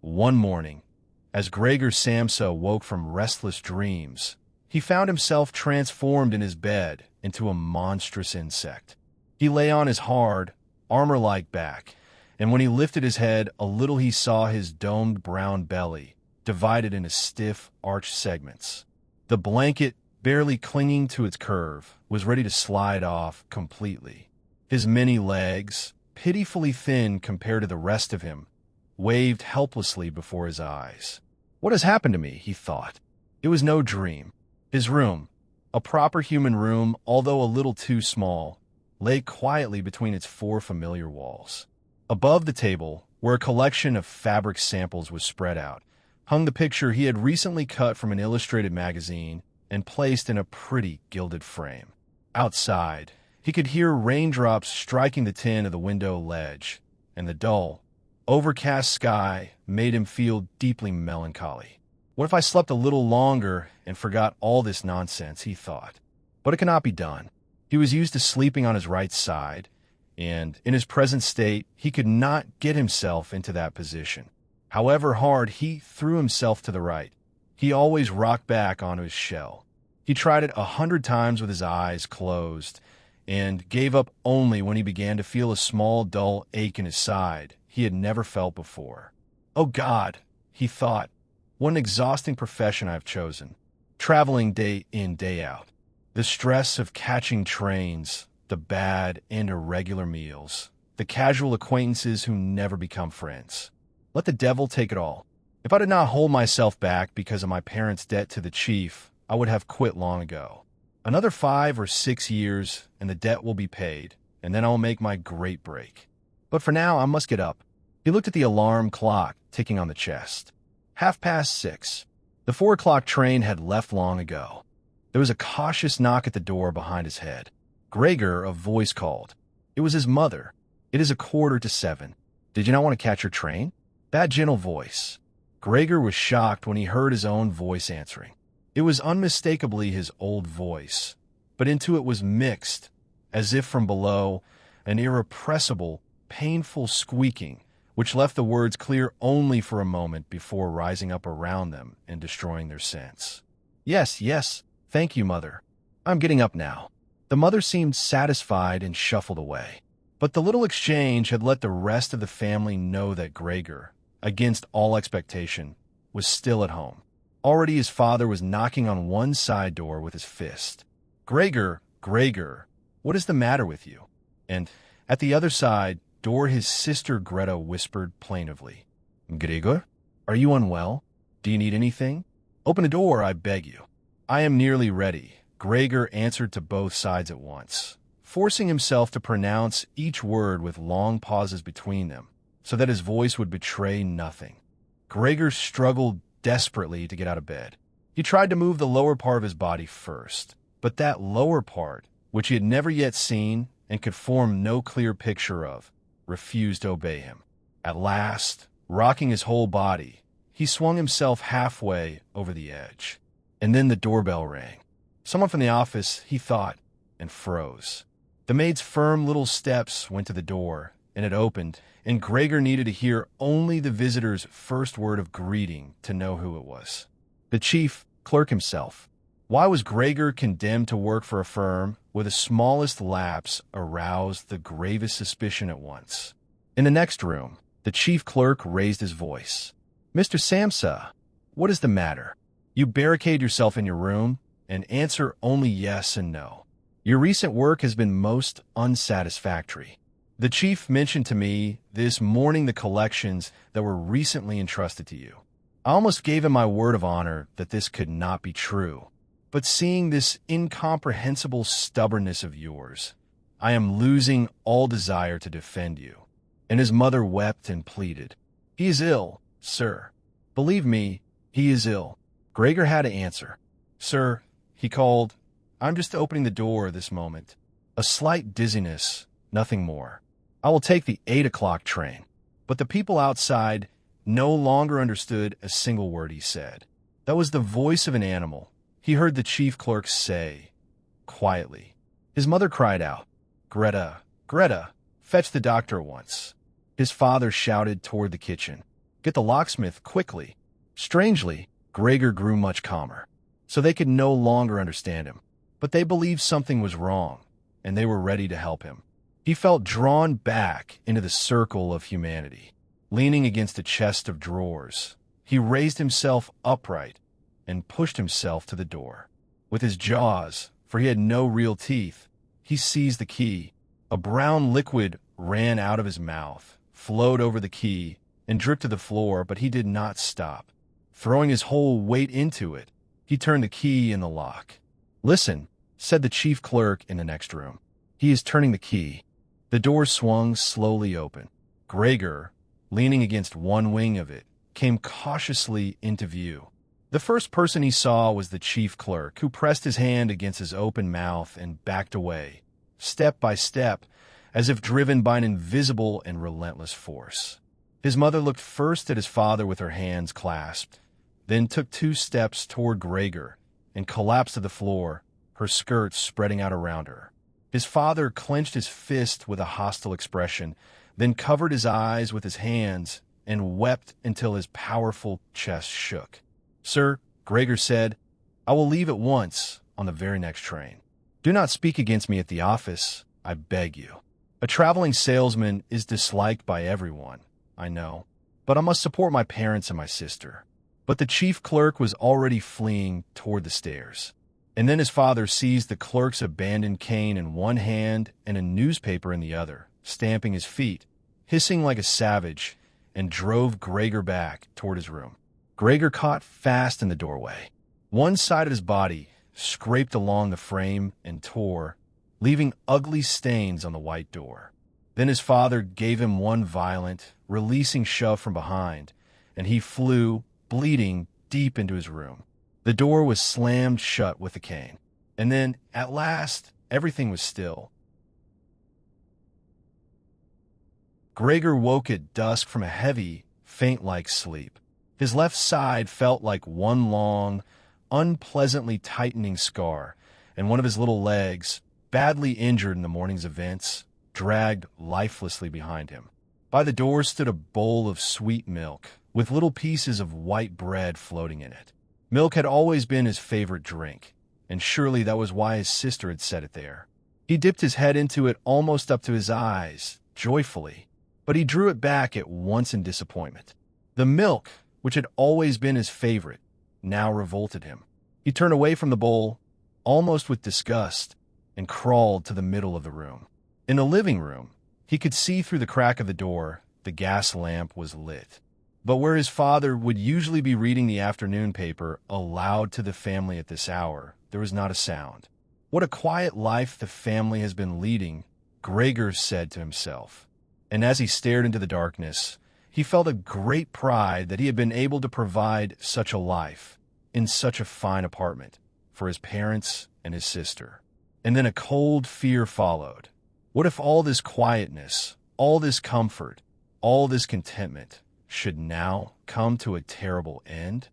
One morning, as Gregor Samsa woke from restless dreams, he found himself transformed in his bed into a monstrous insect. He lay on his hard, armor-like back, and when he lifted his head a little he saw his domed brown belly, divided into stiff, arched segments. The blanket, barely clinging to its curve, was ready to slide off completely. His many legs, pitifully thin compared to the rest of him, waved helplessly before his eyes. "What has happened to me?" he thought. It was no dream. His room, a proper human room, although a little too small, lay quietly between its four familiar walls. Above the table, where a collection of fabric samples was spread out, hung the picture he had recently cut from an illustrated magazine and placed in a pretty gilded frame. Outside, he could hear raindrops striking the tin of the window ledge, and the dull, overcast sky made him feel deeply melancholy. What if I slept a little longer and forgot all this nonsense, he thought. But it cannot be done. He was used to sleeping on his right side, and in his present state, he could not get himself into that position. However hard he threw himself to the right, he always rocked back onto his shell. He tried it 100 times with his eyes closed, and gave up only when he began to feel a small, dull ache in his side he had never felt before. "Oh God," he thought, "what an exhausting profession I've chosen. Traveling day in, day out. The stress of catching trains, the bad and irregular meals, the casual acquaintances who never become friends. Let the devil take it all. If I did not hold myself back because of my parents' debt to the chief, I would have quit long ago. Another 5 or 6 years, and the debt will be paid, and then I will make my great break. But for now, I must get up." He looked at the alarm clock ticking on the chest. 6:30. The 4 o'clock train had left long ago. There was a cautious knock at the door behind his head. "Gregor," a voice called. It was his mother. "It is 6:45. Did you not want to catch your train?" That gentle voice. Gregor was shocked when he heard his own voice answering. It was unmistakably his old voice, but into it was mixed, as if from below, an irrepressible, painful squeaking, which left the words clear only for a moment before rising up around them and destroying their sense. Yes, thank you, Mother. I'm getting up now." The mother seemed satisfied and shuffled away. But the little exchange had let the rest of the family know that Gregor, against all expectation, was still at home. Already his father was knocking on one side door with his fist. Gregor, what is the matter with you?" And at the other side door his sister Greta whispered plaintively, "Gregor, are you unwell? Do you need anything? Open the door, I beg you." "I am nearly ready," Gregor answered to both sides at once, forcing himself to pronounce each word with long pauses between them, so that his voice would betray nothing. Gregor struggled desperately to get out of bed. He tried to move the lower part of his body first, but that lower part, which he had never yet seen and could form no clear picture of, refused to obey him. At last, rocking his whole body, he swung himself halfway over the edge. And then the doorbell rang. Someone from the office, he thought, and froze. The maid's firm little steps went to the door, and it opened, and Gregor needed to hear only the visitor's first word of greeting to know who it was. The chief clerk himself. Why was Gregor condemned to work for a firm where the smallest lapse aroused the gravest suspicion at once? In the next room, the chief clerk raised his voice. "Mr. Samsa, what is the matter? You barricade yourself in your room and answer only yes and no. Your recent work has been most unsatisfactory. The chief mentioned to me this morning the collections that were recently entrusted to you. I almost gave him my word of honor that this could not be true. But seeing this incomprehensible stubbornness of yours, I am losing all desire to defend you." And his mother wept and pleaded. "He is ill, sir. Believe me, he is ill." Gregor had to answer. "Sir," he called, "I'm just opening the door this moment. A slight dizziness, nothing more. I will take the 8 o'clock train." But the people outside no longer understood a single word he said. That was the voice of an animal. He heard the chief clerk say, quietly. His mother cried out, Greta, fetch the doctor at once." His father shouted toward the kitchen, Get the locksmith quickly." Strangely, Gregor grew much calmer, so they could no longer understand him. But they believed something was wrong, and they were ready to help him. He felt drawn back into the circle of humanity. Leaning against a chest of drawers, he raised himself upright and pushed himself to the door. With his jaws, for he had no real teeth, he seized the key. A brown liquid ran out of his mouth, flowed over the key, and dripped to the floor, but he did not stop. Throwing his whole weight into it, he turned the key in the lock. "Listen," said the chief clerk in the next room. "He is turning the key." The door swung slowly open. Gregor, leaning against one wing of it, came cautiously into view. The first person he saw was the chief clerk, who pressed his hand against his open mouth and backed away, step by step, as if driven by an invisible and relentless force. His mother looked first at his father with her hands clasped, then took 2 steps toward Gregor and collapsed to the floor, her skirts spreading out around her. His father clenched his fist with a hostile expression, then covered his eyes with his hands and wept until his powerful chest shook. "Sir," Gregor said, "I will leave at once on the very next train. Do not speak against me at the office, I beg you. A traveling salesman is disliked by everyone, I know, but I must support my parents and my sister." But the chief clerk was already fleeing toward the stairs. And then his father seized the clerk's abandoned cane in one hand and a newspaper in the other, stamping his feet, hissing like a savage, and drove Gregor back toward his room. Gregor caught fast in the doorway. One side of his body scraped along the frame and tore, leaving ugly stains on the white door. Then his father gave him one violent, releasing shove from behind, and he flew, bleeding, deep into his room. The door was slammed shut with a cane. And then, at last, everything was still. Gregor woke at dusk from a heavy, faint-like sleep. His left side felt like one long, unpleasantly tightening scar, and one of his little legs, badly injured in the morning's events, dragged lifelessly behind him. By the door stood a bowl of sweet milk, with little pieces of white bread floating in it. Milk had always been his favorite drink, and surely that was why his sister had set it there. He dipped his head into it almost up to his eyes, joyfully, but he drew it back at once in disappointment. The milk, which had always been his favorite, now revolted him. He turned away from the bowl, almost with disgust, and crawled to the middle of the room. In the living room, he could see through the crack of the door the gas lamp was lit. But where his father would usually be reading the afternoon paper aloud to the family at this hour, there was not a sound. "What a quiet life the family has been leading," Gregor said to himself. And as he stared into the darkness, he felt a great pride that he had been able to provide such a life, in such a fine apartment, for his parents and his sister. And then a cold fear followed. What if all this quietness, all this comfort, all this contentment should now come to a terrible end?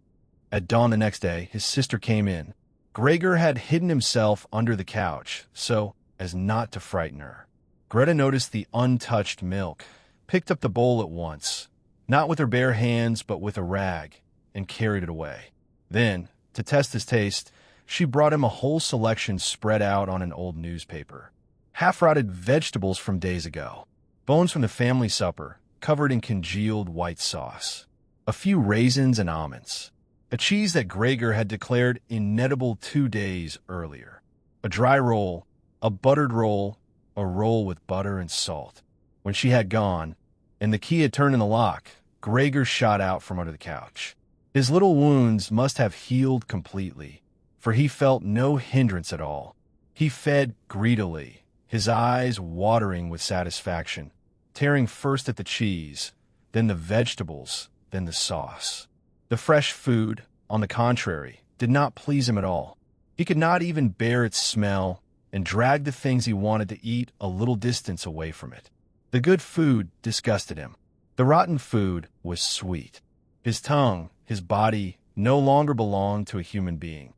At dawn the next day, his sister came in. Gregor had hidden himself under the couch, so as not to frighten her. Greta noticed the untouched milk, picked up the bowl at once, not with her bare hands but with a rag, and carried it away. Then, to test his taste, she brought him a whole selection spread out on an old newspaper. Half-rotted vegetables from days ago, bones from the family supper, covered in congealed white sauce, a few raisins and almonds, a cheese that Gregor had declared inedible 2 days earlier, a dry roll, a buttered roll, a roll with butter and salt. When she had gone, and the key had turned in the lock, Gregor shot out from under the couch. His little wounds must have healed completely, for he felt no hindrance at all. He fed greedily, his eyes watering with satisfaction, tearing first at the cheese, then the vegetables, then the sauce. The fresh food, on the contrary, did not please him at all. He could not even bear its smell and dragged the things he wanted to eat a little distance away from it. The good food disgusted him. The rotten food was sweet. His tongue, his body, no longer belonged to a human being.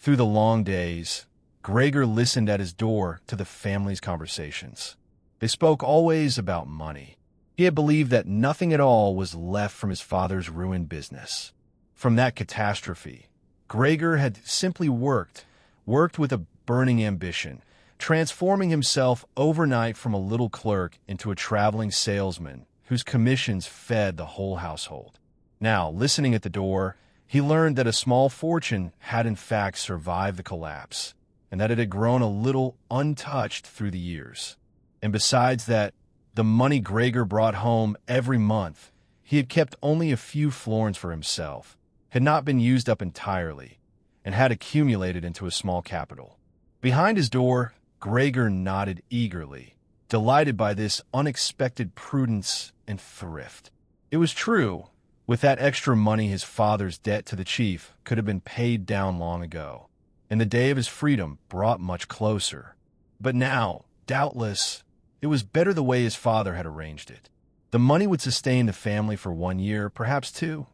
Through the long days, Gregor listened at his door to the family's conversations. They spoke always about money. He had believed that nothing at all was left from his father's ruined business. From that catastrophe, Gregor had simply worked with a burning ambition, transforming himself overnight from a little clerk into a traveling salesman whose commissions fed the whole household. Now, listening at the door, he learned that a small fortune had in fact survived the collapse, and that it had grown a little untouched through the years. And besides that, the money Gregor brought home every month, he had kept only a few florins for himself, had not been used up entirely, and had accumulated into a small capital. Behind his door, Gregor nodded eagerly, delighted by this unexpected prudence and thrift. It was true. With that extra money, his father's debt to the chief could have been paid down long ago, and the day of his freedom brought much closer. But now, doubtless, it was better the way his father had arranged it. The money would sustain the family for 1 year, perhaps 2,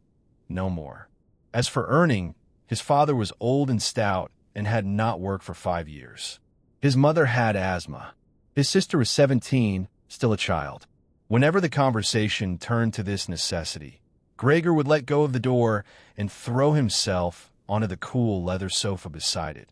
no more. As for earning, his father was old and stout and had not worked for 5 years. His mother had asthma. His sister was 17, still a child. Whenever the conversation turned to this necessity, Gregor would let go of the door and throw himself onto the cool leather sofa beside it,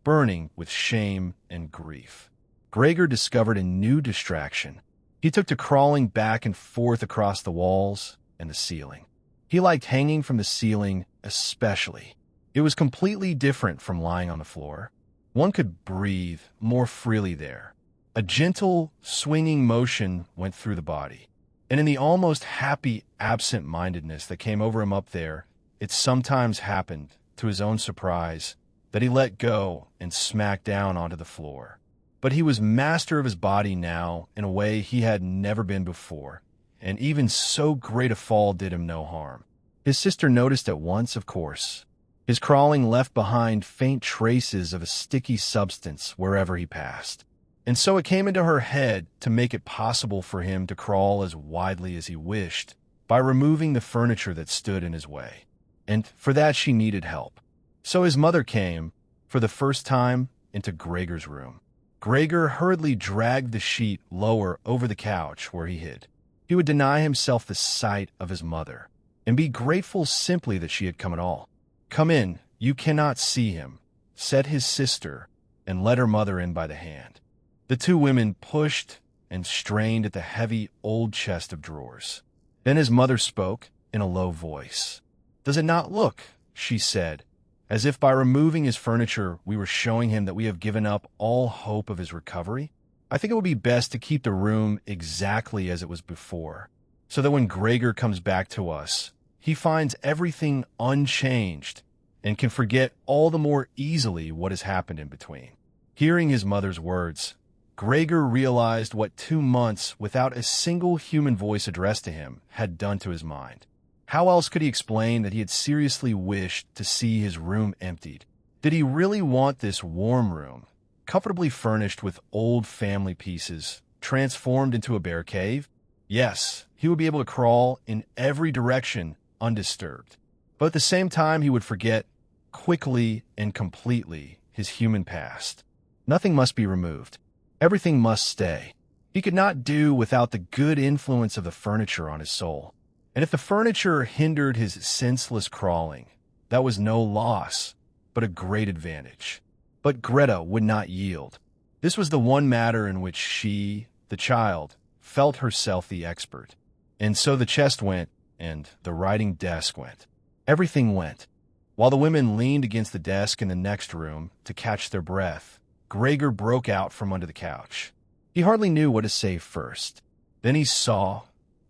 burning with shame and grief. Gregor discovered a new distraction. He took to crawling back and forth across the walls and the ceiling. He liked hanging from the ceiling especially. It was completely different from lying on the floor. One could breathe more freely there. A gentle, swinging motion went through the body. And in the almost happy absent-mindedness that came over him up there, it sometimes happened, to his own surprise, that he let go and smacked down onto the floor. But he was master of his body now in a way he had never been before, and even so great a fall did him no harm. His sister noticed at once, of course. His crawling left behind faint traces of a sticky substance wherever he passed. And so it came into her head to make it possible for him to crawl as widely as he wished by removing the furniture that stood in his way. And for that she needed help. So his mother came, for the first time, into Gregor's room. Gregor hurriedly dragged the sheet lower over the couch where he hid. He would deny himself the sight of his mother, and be grateful simply that she had come at all. "Come in, you cannot see him," said his sister, and led her mother in by the hand. The two women pushed and strained at the heavy old chest of drawers. Then his mother spoke in a low voice. "Does it not look," she said, "as if by removing his furniture we were showing him that we have given up all hope of his recovery? I think it would be best to keep the room exactly as it was before, so that when Gregor comes back to us, he finds everything unchanged and can forget all the more easily what has happened in between." Hearing his mother's words, Gregor realized what 2 months without a single human voice addressed to him had done to his mind. How else could he explain that he had seriously wished to see his room emptied? Did he really want this warm room, comfortably furnished with old family pieces, transformed into a bear cave? Yes, he would be able to crawl in every direction undisturbed. But at the same time, he would forget quickly and completely his human past. Nothing must be removed. Everything must stay. He could not do without the good influence of the furniture on his soul. And if the furniture hindered his senseless crawling, that was no loss, but a great advantage. But Greta would not yield. This was the one matter in which she, the child, felt herself the expert. And so the chest went, and the writing desk went. Everything went. While the women leaned against the desk in the next room to catch their breath, Gregor broke out from under the couch. He hardly knew what to say first. Then he saw,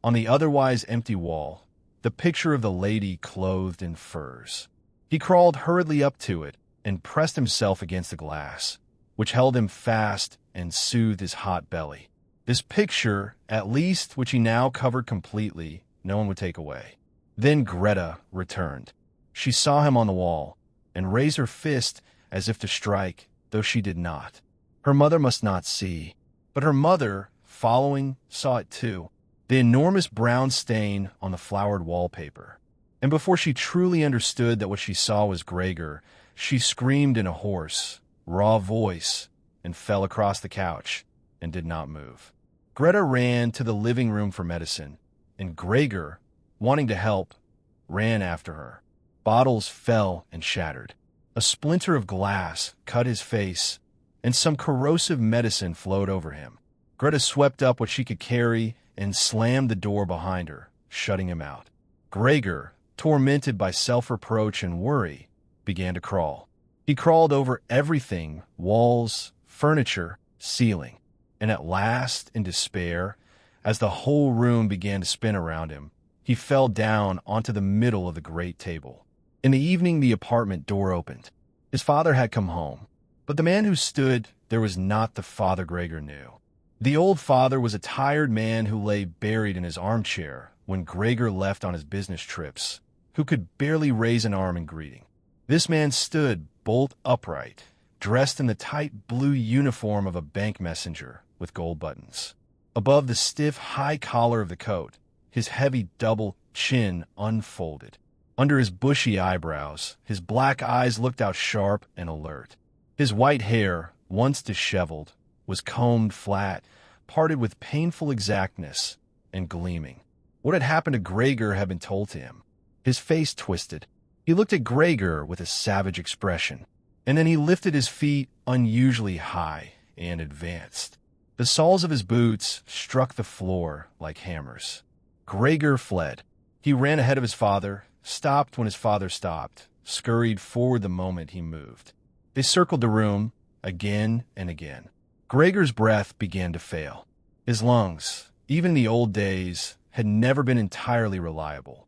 on the otherwise empty wall, the picture of the lady clothed in furs. He crawled hurriedly up to it and pressed himself against the glass, which held him fast and soothed his hot belly. This picture, at least which he now covered completely, no one would take away. Then Greta returned. She saw him on the wall and raised her fist as if to strike, though she did not. Her mother must not see, but her mother, following, saw it too, the enormous brown stain on the flowered wallpaper. And before she truly understood that what she saw was Gregor, she screamed in a hoarse, raw voice and fell across the couch and did not move. Greta ran to the living room for medicine, and Gregor, wanting to help, ran after her. Bottles fell and shattered. A splinter of glass cut his face, and some corrosive medicine flowed over him. Greta swept up what she could carry and slammed the door behind her, shutting him out. Gregor, tormented by self-reproach and worry, began to crawl. He crawled over everything, walls, furniture, ceiling, and at last, in despair, as the whole room began to spin around him, he fell down onto the middle of the great table. In the evening, the apartment door opened. His father had come home, but the man who stood there was not the father Gregor knew. The old father was a tired man who lay buried in his armchair when Gregor left on his business trips, who could barely raise an arm in greeting. This man stood bolt upright, dressed in the tight blue uniform of a bank messenger with gold buttons. Above the stiff high collar of the coat, his heavy double chin unfolded. Under his bushy eyebrows, his black eyes looked out sharp and alert. His white hair, once disheveled, was combed flat, parted with painful exactness, and gleaming. What had happened to Gregor had been told to him. His face twisted. He looked at Gregor with a savage expression, and then he lifted his feet unusually high and advanced. The soles of his boots struck the floor like hammers. Gregor fled. He ran ahead of his father, stopped when his father stopped, scurried forward the moment he moved. They circled the room again and again. Gregor's breath began to fail. His lungs, even in the old days, had never been entirely reliable.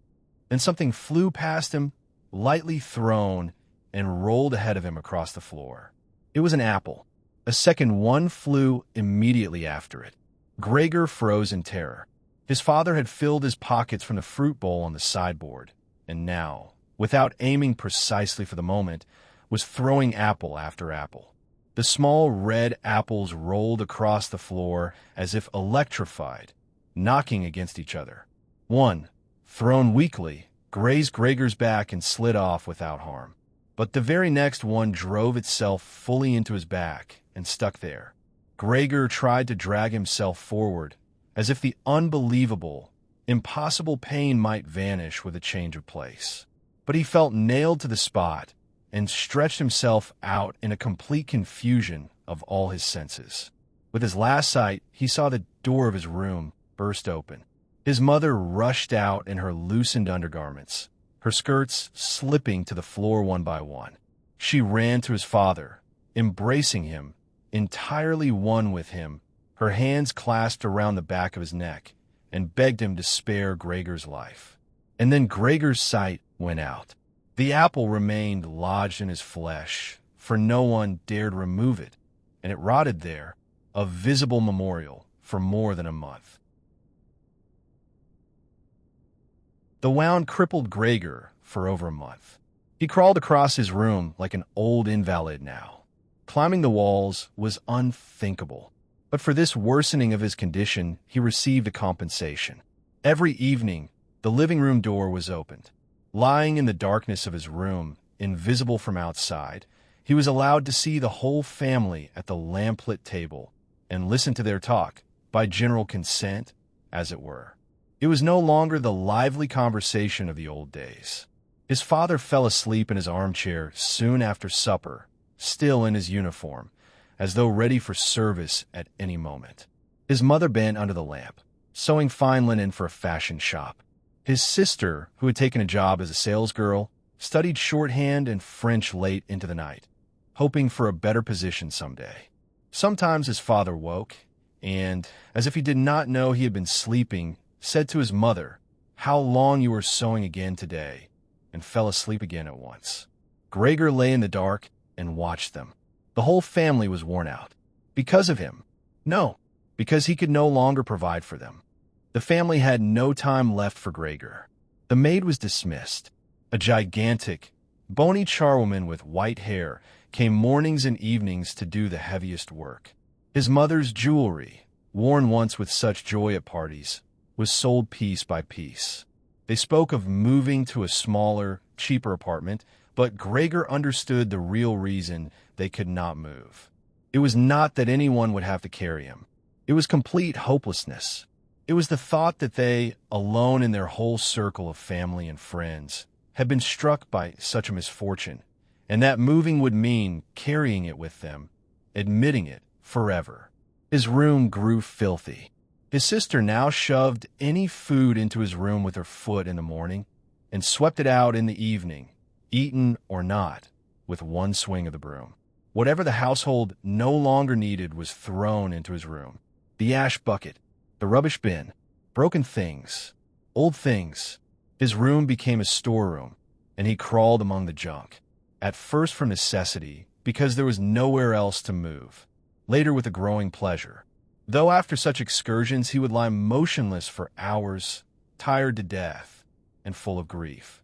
Then something flew past him, lightly thrown, and rolled ahead of him across the floor. It was an apple. A second one flew immediately after it. Gregor froze in terror. His father had filled his pockets from the fruit bowl on the sideboard, and now, without aiming precisely for the moment, was throwing apple after apple. The small red apples rolled across the floor as if electrified, knocking against each other. One, thrown weakly, grazed Gregor's back and slid off without harm. But the very next one drove itself fully into his back and stuck there. Gregor tried to drag himself forward, as if the unbelievable, impossible pain might vanish with a change of place. But he felt nailed to the spot and stretched himself out in a complete confusion of all his senses. With his last sight, he saw the door of his room burst open. His mother rushed out in her loosened undergarments, her skirts slipping to the floor one by one. She ran to his father, embracing him, entirely one with him, her hands clasped around the back of his neck, and begged him to spare Gregor's life. And then Gregor's sight went out. The apple remained lodged in his flesh, for no one dared remove it, and it rotted there, a visible memorial, for more than a month. The wound crippled Gregor for over a month. He crawled across his room like an old invalid now. Climbing the walls was unthinkable. But for this worsening of his condition, he received a compensation. Every evening, the living room door was opened. Lying in the darkness of his room, invisible from outside, he was allowed to see the whole family at the lamplit table and listen to their talk, by general consent, as it were. It was no longer the lively conversation of the old days. His father fell asleep in his armchair soon after supper, still in his uniform, as though ready for service at any moment. His mother bent under the lamp, sewing fine linen for a fashion shop. His sister, who had taken a job as a salesgirl, studied shorthand and French late into the night, hoping for a better position someday. Sometimes his father woke, and, as if he did not know he had been sleeping, said to his mother, "How long you are sewing again today," and fell asleep again at once. Gregor lay in the dark and watched them. The whole family was worn out. Because of him. No, because he could no longer provide for them. The family had no time left for Gregor. The maid was dismissed. A gigantic, bony charwoman with white hair came mornings and evenings to do the heaviest work. His mother's jewelry, worn once with such joy at parties, was sold piece by piece. They spoke of moving to a smaller, cheaper apartment, but Gregor understood the real reason they could not move. It was not that anyone would have to carry him. It was complete hopelessness. It was the thought that they, alone in their whole circle of family and friends, had been struck by such a misfortune, and that moving would mean carrying it with them, admitting it forever. His room grew filthy. His sister now shoved any food into his room with her foot in the morning and swept it out in the evening, eaten or not, with one swing of the broom. Whatever the household no longer needed was thrown into his room. The ash bucket, the rubbish bin, broken things, old things. His room became a storeroom, and he crawled among the junk. At first from necessity, because there was nowhere else to move. Later with a growing pleasure. Though after such excursions he would lie motionless for hours, tired to death, and full of grief.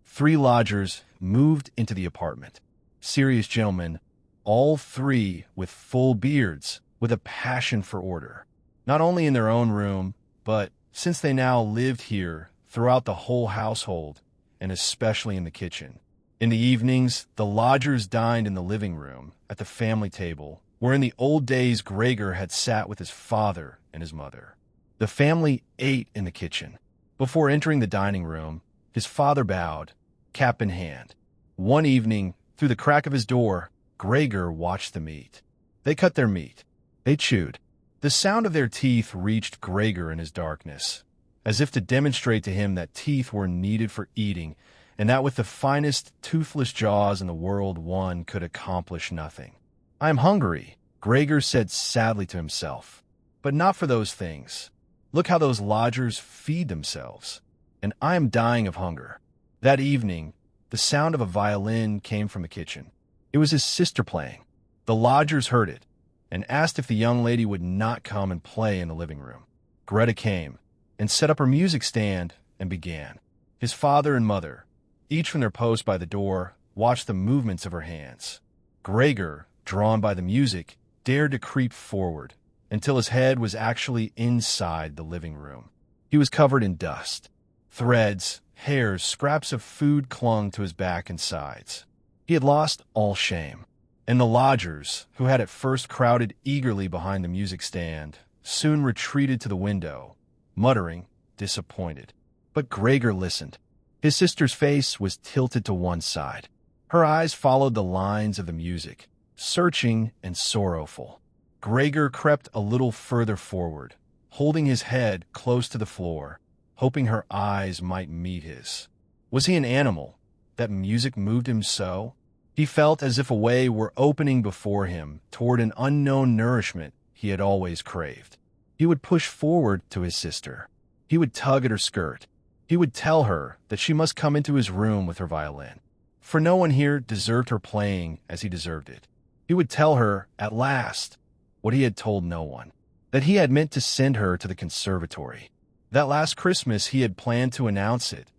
3 lodgers moved into the apartment. Serious gentlemen, all 3 with full beards, with a passion for order. Not only in their own room, but, since they now lived here, throughout the whole household, and especially in the kitchen. In the evenings, the lodgers dined in the living room, at the family table, where in the old days Gregor had sat with his father and his mother. The family ate in the kitchen. Before entering the dining room, his father bowed, cap in hand. One evening, through the crack of his door, Gregor watched them eat. They cut their meat. They chewed. The sound of their teeth reached Gregor in his darkness, as if to demonstrate to him that teeth were needed for eating, and that with the finest toothless jaws in the world one could accomplish nothing. "I am hungry," Gregor said sadly to himself, "but not for those things. Look how those lodgers feed themselves, and I am dying of hunger." That evening, the sound of a violin came from the kitchen. It was his sister playing. The lodgers heard it, and asked if the young lady would not come and play in the living room. Greta came, and set up her music stand, and began. His father and mother, each from their post by the door, watched the movements of her hands. Gregor, drawn by the music, dared to creep forward, until his head was actually inside the living room. He was covered in dust. Threads, hairs, scraps of food clung to his back and sides. He had lost all shame. And the lodgers, who had at first crowded eagerly behind the music stand, soon retreated to the window, muttering, disappointed. But Gregor listened. His sister's face was tilted to one side. Her eyes followed the lines of the music, searching and sorrowful. Gregor crept a little further forward, holding his head close to the floor, hoping her eyes might meet his. Was he an animal, that music moved him so? He felt as if a way were opening before him toward an unknown nourishment he had always craved. He would push forward to his sister. He would tug at her skirt. He would tell her that she must come into his room with her violin, for no one here deserved her playing as he deserved it. He would tell her, at last, what he had told no one, that he had meant to send her to the conservatory. That last Christmas he had planned to announce it,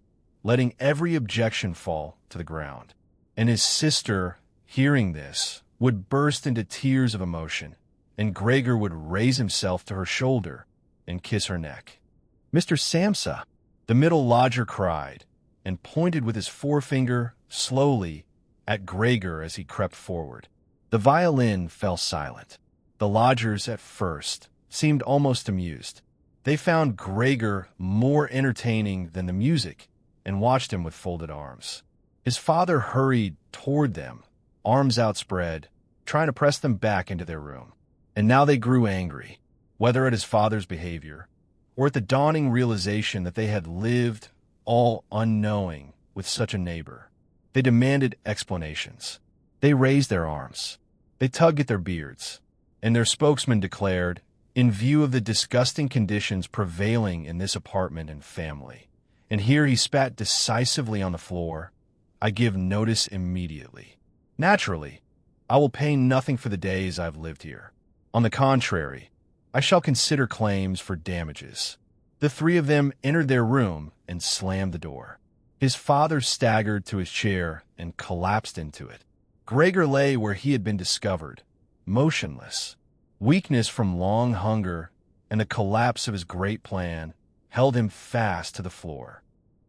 letting every objection fall to the ground. And his sister, hearing this, would burst into tears of emotion, and Gregor would raise himself to her shoulder and kiss her neck. "Mr. Samsa," the middle lodger cried, and pointed with his forefinger slowly at Gregor as he crept forward. The violin fell silent. The lodgers, at first, seemed almost amused. They found Gregor more entertaining than the music, and watched him with folded arms. His father hurried toward them, arms outspread, trying to press them back into their room. And now they grew angry, whether at his father's behavior, or at the dawning realization that they had lived, all unknowing, with such a neighbor. They demanded explanations. They raised their arms. They tugged at their beards. And their spokesman declared, in view of the disgusting conditions prevailing in this apartment and family, and here he spat decisively on the floor, "I give notice immediately. Naturally, I will pay nothing for the days I've lived here. On the contrary, I shall consider claims for damages." The 3 of them entered their room and slammed the door. His father staggered to his chair and collapsed into it. Gregor lay where he had been discovered, motionless. Weakness from long hunger and the collapse of his great plan held him fast to the floor.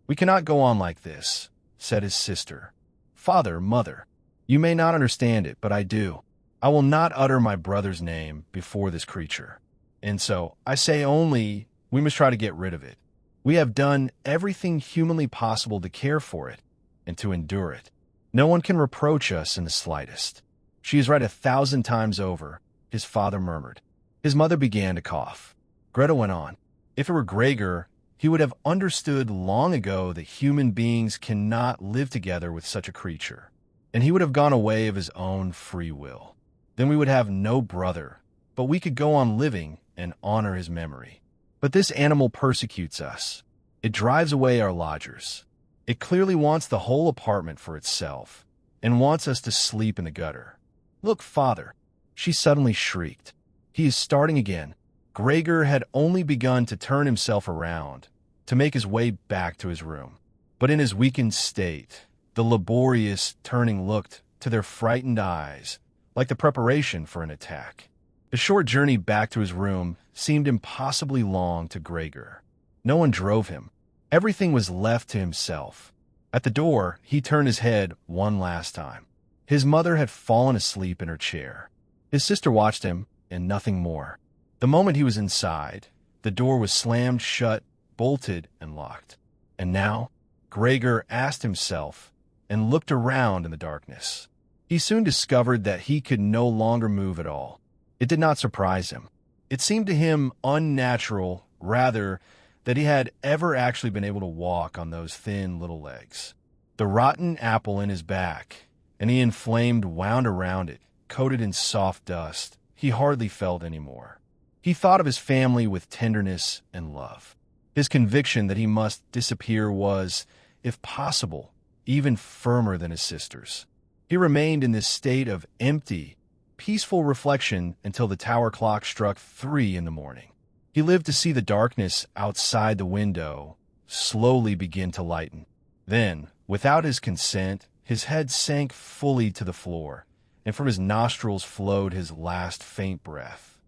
"We cannot go on like this," said his sister. "Father, mother, you may not understand it, but I do. I will not utter my brother's name before this creature." And so, I say only, we must try to get rid of it. We have done everything humanly possible to care for it and to endure it. No one can reproach us in the slightest. She is right 1,000 times over, his father murmured. His mother began to cough. Greta went on. If it were Gregor, he would have understood long ago that human beings cannot live together with such a creature, and he would have gone away of his own free will. Then we would have no brother, but we could go on living and honor his memory. But this animal persecutes us. It drives away our lodgers. It clearly wants the whole apartment for itself and wants us to sleep in the gutter. Look, father, she suddenly shrieked. He is starting again. Gregor had only begun to turn himself around, to make his way back to his room. But in his weakened state, the laborious turning looked, to their frightened eyes, like the preparation for an attack. The short journey back to his room seemed impossibly long to Gregor. No one drove him. Everything was left to himself. At the door, he turned his head one last time. His mother had fallen asleep in her chair. His sister watched him, and nothing more. The moment he was inside, the door was slammed shut, bolted, and locked. And now, Gregor asked himself and looked around in the darkness. He soon discovered that he could no longer move at all. It did not surprise him. It seemed to him unnatural, rather, that he had ever actually been able to walk on those thin little legs. The rotten apple in his back, and the inflamed wound around it, coated in soft dust, he hardly felt anymore. He thought of his family with tenderness and love. His conviction that he must disappear was, if possible, even firmer than his sister's. He remained in this state of empty, peaceful reflection until the tower clock struck 3 in the morning. He lived to see the darkness outside the window slowly begin to lighten. Then, without his consent, his head sank fully to the floor, and from his nostrils flowed his last faint breath.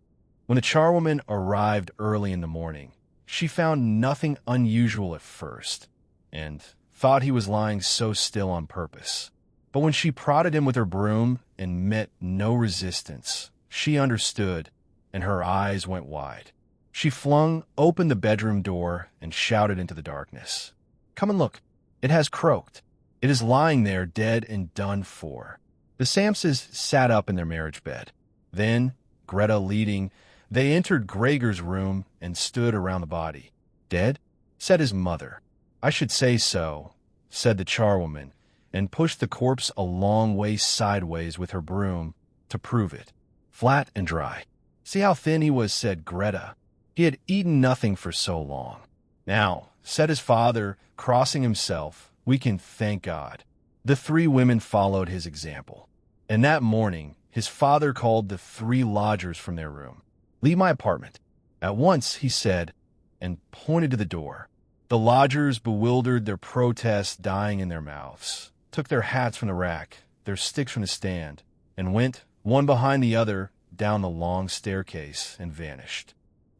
When the charwoman arrived early in the morning, she found nothing unusual at first, and thought he was lying so still on purpose. But when she prodded him with her broom and met no resistance, she understood, and her eyes went wide. She flung open the bedroom door and shouted into the darkness. Come and look. It has croaked. It is lying there dead and done for. The Samsas sat up in their marriage bed. Then, Greta leading, they entered Gregor's room and stood around the body. Dead? Said his mother. I should say so, said the charwoman, and pushed the corpse a long way sideways with her broom to prove it. Flat and dry. See how thin he was, said Greta. He had eaten nothing for so long. Now, said his father, crossing himself, we can thank God. The 3 women followed his example. And that morning, his father called the 3 lodgers from their room. Leave my apartment. At once, he said, and pointed to the door. The lodgers, bewildered, their protests dying in their mouths, took their hats from the rack, their sticks from the stand, and went, one behind the other, down the long staircase and vanished.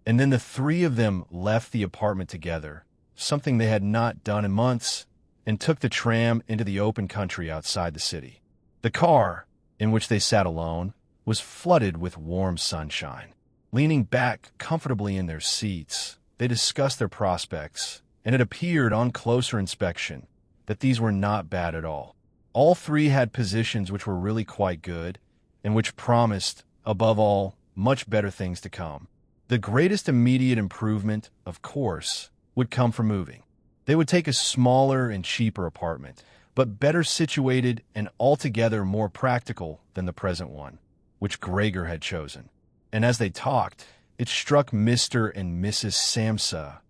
And then the 3 of them left the apartment together, something they had not done in months, and took the tram into the open country outside the city. The car, in which they sat alone, was flooded with warm sunshine. Leaning back comfortably in their seats, they discussed their prospects, and it appeared on closer inspection that these were not bad at all. All 3 had positions which were really quite good, and which promised, above all, much better things to come. The greatest immediate improvement, of course, would come from moving. They would take a smaller and cheaper apartment, but better situated and altogether more practical than the present one, which Gregor had chosen. And as they talked, it struck Mr. and Mrs. Samsa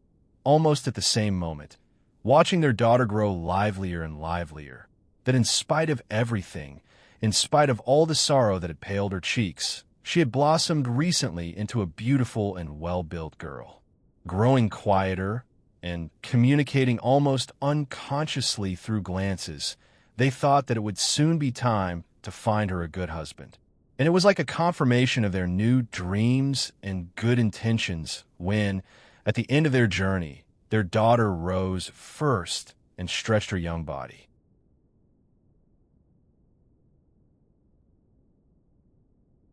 almost at the same moment, watching their daughter grow livelier and livelier, that in spite of everything, in spite of all the sorrow that had paled her cheeks, she had blossomed recently into a beautiful and well-built girl. Growing quieter and communicating almost unconsciously through glances, they thought that it would soon be time to find her a good husband. And it was like a confirmation of their new dreams and good intentions when, at the end of their journey, their daughter rose first and stretched her young body.